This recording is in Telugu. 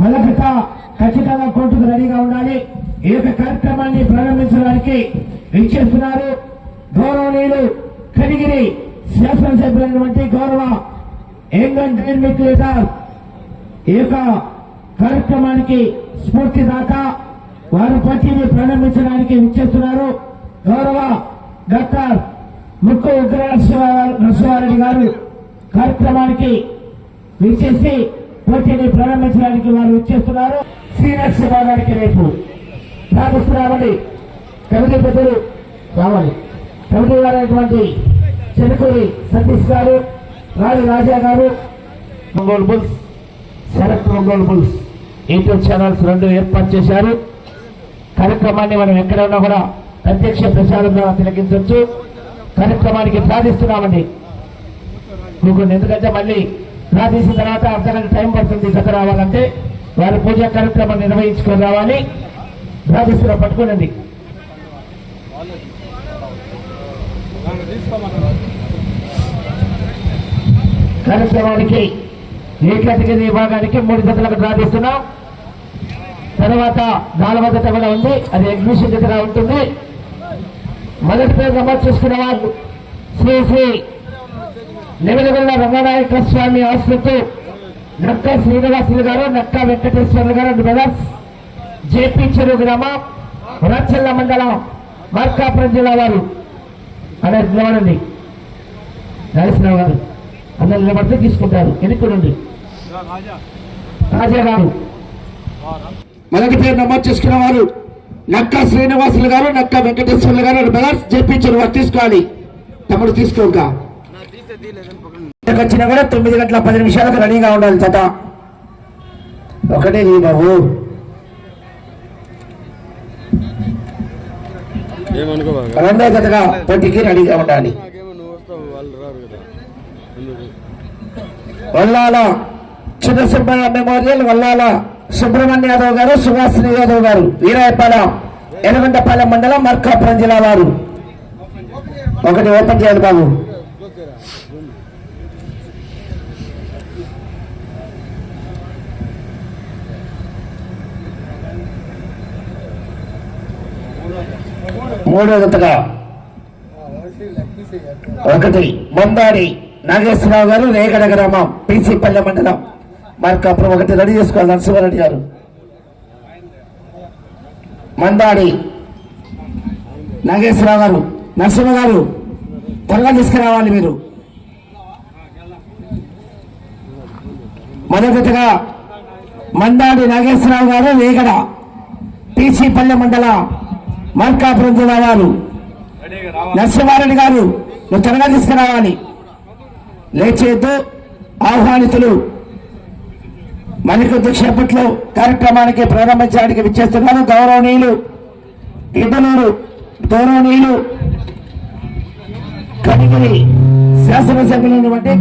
మలకత ఖచ్చితంగా కోర్టుకు రెడీగా ఉండాలి. ఈ యొక్క కార్యక్రమాన్ని ప్రారంభించడానికి ఇచ్చేస్తున్నారు గౌరవనీయులు కనిగిరి శాసనసభ్యులైనటువంటి గౌరవ యంగ్ డైనమిక్ లీడర్. ఈ యొక్క కార్యక్రమానికి స్ఫూర్తిదాత వారి పార్టీని ప్రారంభించడానికి ఇచ్చేస్తున్నారు గౌరవ డాక్టర్ ముక్కు ఉగ్ర నరసింహారెడ్డి గారు. కార్యక్రమానికి విచ్చేసి పోటీని ప్రారంభించడానికి వారు ఇచ్చేస్తున్నారు. సీనియర్స్ విభాగానికి రేపు ప్రారంభిస్తున్నామని కమిటీ పెద్దలు రావాలి. కమిటీ గారైనటువంటి చెరుకూరి సతీష్ గారు, Rani Raja garu, Ongole bulls, Sharath Ongole bulls YouTube channels 2 ఏర్పాటు చేశారు. కార్యక్రమాన్ని మనం ఎక్కడ ఉన్నా కూడా ప్రత్యక్ష ప్రసారం ద్వారా తిలకించవచ్చు. కార్యక్రమానికి ప్రార్థిస్తున్నామండి. ఎందుకంటే మళ్ళీ ప్రార్థించిన తర్వాత అర్ధగంట టైం పడుతుంది. గత రావాలంటే వారి పూజా కార్యక్రమం నిర్వహించుకొని రావాలి. ప్రార్థిస్తున్నా పట్టుకోనండి. కార్యక్రమానికి ఏ కేటగిరీ విభాగానికి 3 జతలకు ప్రార్థిస్తున్నాం. తర్వాత 4వ జత కూడా ఉంది, అది ఎగ్జిబిషన్ జతగా ఉంటుంది. మొదటి పేరు నమోదు చేసుకున్న వాళ్ళు శ్రీ శ్రీ నిమిదిగొండ రంగనాయక స్వామి ఆశ్రతు నక్క శ్రీనివాసులు గారు, నక్క వెంకటేశ్వర్లు గారు, బ్రదర్స్, జేపీ చెరువు గ్రామం, రాచల్ల మండలం, మార్కాపురం జిల్లా వారు. అనే నిలబడండి. నరసింహరావు గారు అందరు నిలబడితే తీసుకుంటారు. ఎన్నికలుండి రాజా గారు. మొదటి పేరు నమోదు చేసుకున్న వారు నక్క శ్రీనివాసులు గారు, నక్క వెంకటేశ్వర్లు గారు, బ్రదర్స్, జేపీ చెరువు తీసుకోవాలి. తమ్ముడు తీసుకోక వచ్చినా కూడా 9 గంటల 10 నిమిషాలకు రెడీగా ఉండాలి. జత ఒకటే నీ బాబు. రెండో జతగా పోటీకి రెడీగా ఉండాలి. వల్లాల చిన్న సుబ్బయ్య మెమోరియల్, వల్లాల సుబ్రహ్మణ్య యాదవ్ గారు, సుభాషిణి యాదవ్ గారు, వీరాయపాలెం, ఎర్రగొండపాలెం మండలం, మార్కాపురం జిల్లా వారు. ఒకటి ఓపెన్ చేయాలి బాబు. మూడో జతగా ఒకటి మందాడి నాగేశ్వరరావు గారు, రేగడ గ్రామం, పీసీపల్లె మండలం, మార్కాపురం. ఒకటి రెడీ చేసుకోవాలి నరసింహారెడ్డి గారు. మందాడి నాగేశ్వరరావు గారు, నరసింహ గారు త్వరగా తీసుకురావాలి మీరు. మొదటిగా మందాడి నాగేశ్వరరావు గారు, రేగడ, పీసీపల్లె మండలం, మార్కాపురం జిల్లా వారు. నరసింహారెడ్డి గారు నువ్వు త్వరగా తీసుకురావాలి. లేచేద్దు. ఆహ్వానితులు మరికొద్ది క్షేపట్లో కార్యక్రమానికి ప్రారంభించడానికి విచ్చేస్తున్నారు గౌరవనీయులు ఇద్దలూరు గౌరవనీయులు కనిగిరి శాసనసభ్యులైనటువంటి